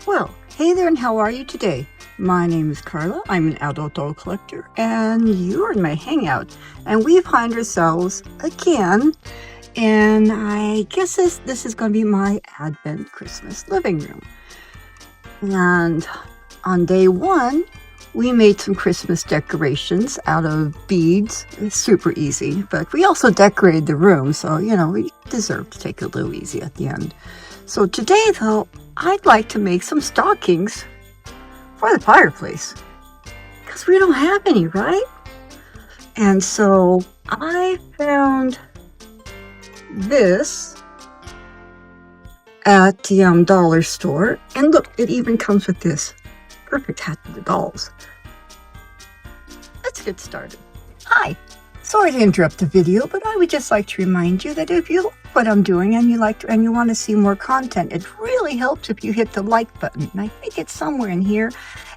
Well, hey there and how are you today? My name is Carla. I'm an adult doll collector and you're in my hangout. And we find ourselves again, and I guess this is going to be my Advent Christmas living room. And on day one, we made some Christmas decorations out of beads. It's super easy, but we also decorated the room, so, we deserve to take it a little easy at the end. So today, though, I'd like to make some stockings for the fireplace, because we don't have any, right? And so I found this at the dollar store, and look, it even comes with this perfect hat for the dolls. Let's get started. Hi, sorry to interrupt the video, but I would just like to remind you that if you like what I'm doing and you want to see more content, it really helps if you hit the like button. And I think it's somewhere in here.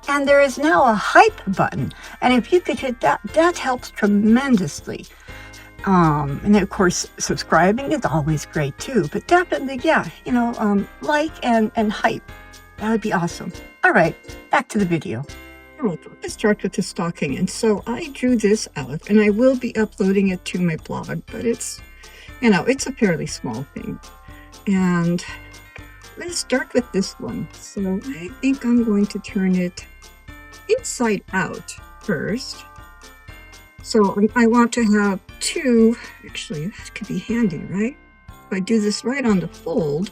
And there is now a hype button, and if you could hit that, that helps tremendously. And of course, subscribing is always great too, but definitely, like and hype. That would be awesome. All right, back to the video. All right, let's start with the stocking. And so I drew this out, and I will be uploading it to my blog, but it's a fairly small thing. And let's start with this one. So I think I'm going to turn it inside out first. So I want to have two, actually that could be handy, right? If I do this right on the fold,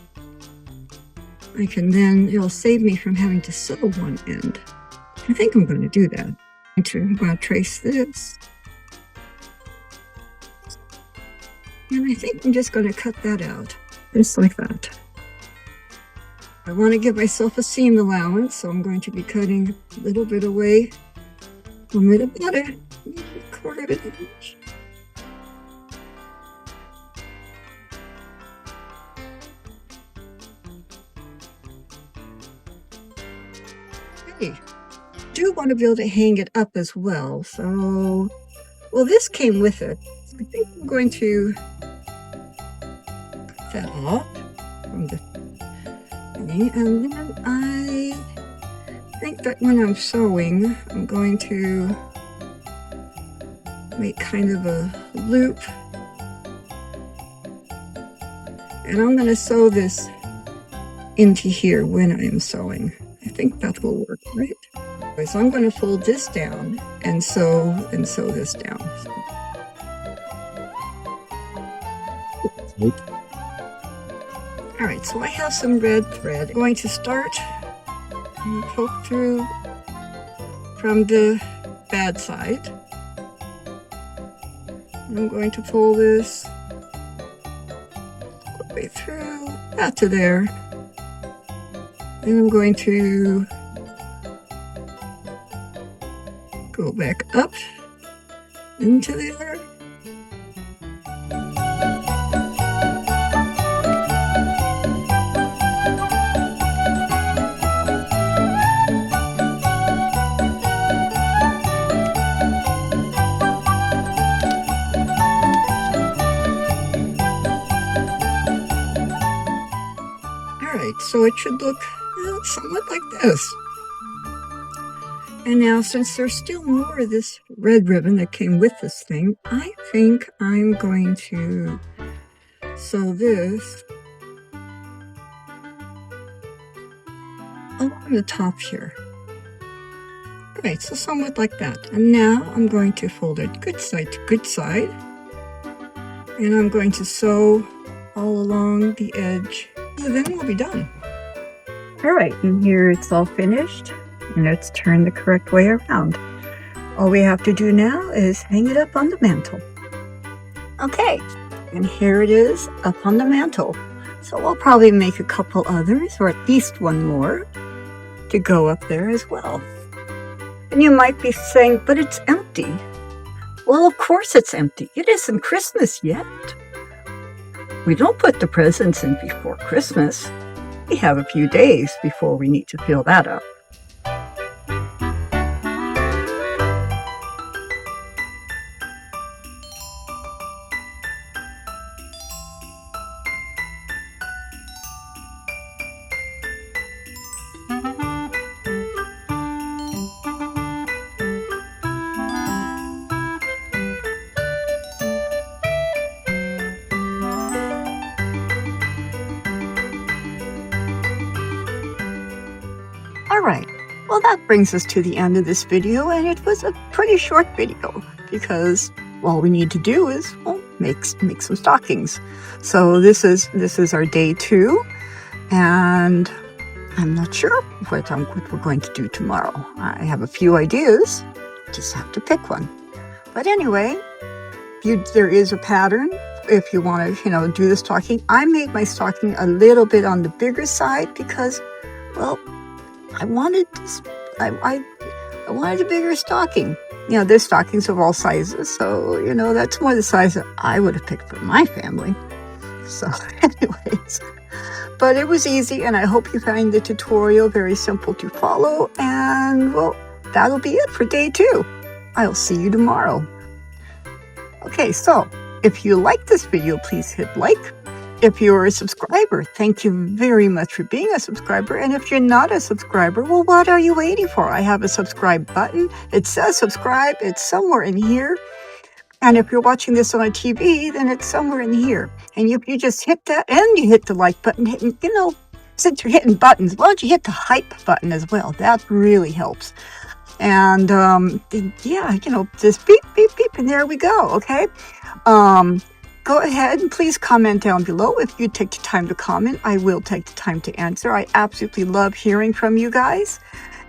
it'll save me from having to sew one end. I think I'm going to do that. I'm going to trace this. And I think I'm just going to cut that out, just like that. I want to give myself a seam allowance, so I'm going to be cutting a little bit away from it, about a quarter of an inch. Okay. I do want to be able to hang it up as well, so, well, this came with it. So I think I'm going to cut that off from the thingy, and then I think that when I'm sewing, I'm going to make kind of a loop, and I'm going to sew this into here when I am sewing. I think that will work, right? So I'm going to fold this down and sew this down. All right, so I have some red thread. I'm going to start and poke through from the bad side. I'm going to pull this all the way through, out to there. And I'm going to go back up into there. So it should look somewhat like this. And now, since there's still more of this red ribbon that came with this thing, I think I'm going to sew this along the top here. All right, so somewhat like that. And now I'm going to fold it good side to good side. And I'm going to sew all along the edge. And then we'll be done. All right, and here it's all finished, and it's turned the correct way around. All we have to do now is hang it up on the mantle. Okay, and here it is up on the mantle. So we'll probably make a couple others, or at least one more, to go up there as well. And you might be saying, but it's empty. Well, of course it's empty. It isn't Christmas yet. We don't put the presents in before Christmas. We have a few days before we need to fill that up. All right. Well, that brings us to the end of this video, and it was a pretty short video because all we need to do is, well, make some stockings. So this is our day 2, and I'm not sure what we're going to do tomorrow. I have a few ideas, just have to pick one. But anyway, there is a pattern if you want to, do the stocking. I made my stocking a little bit on the bigger side because, well, I wanted this. I wanted a bigger stocking. There's stockings of all sizes, so that's more the size that I would have picked for my family. So, anyways, but it was easy, and I hope you find the tutorial very simple to follow. And well, that'll be it for day 2. I'll see you tomorrow. Okay, so if you like this video, please hit like. If you're a subscriber, thank you very much for being a subscriber. And if you're not a subscriber, well, what are you waiting for? I have a subscribe button. It says subscribe. It's somewhere in here. And if you're watching this on a TV, then it's somewhere in here. And if you just hit that and you hit the like button, since you're hitting buttons, why don't you hit the hype button as well? That really helps. And just beep, beep, beep, and there we go, okay? Go ahead and please comment down below. If you take the time to comment, I will take the time to answer. I absolutely love hearing from you guys.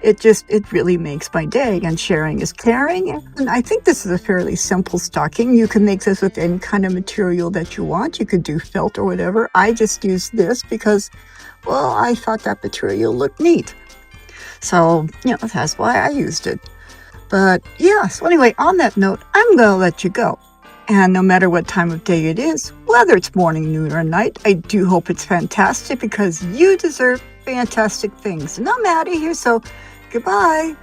It really makes my day, and sharing is caring. And I think this is a fairly simple stocking. You can make this with any kind of material that you want. You could do felt or whatever. I just used this because, well, I thought that material looked neat. So, that's why I used it. But yeah, so anyway, on that note, I'm going to let you go. And no matter what time of day it is, whether it's morning, noon, or night, I do hope it's fantastic because you deserve fantastic things. And I'm out of here, so goodbye.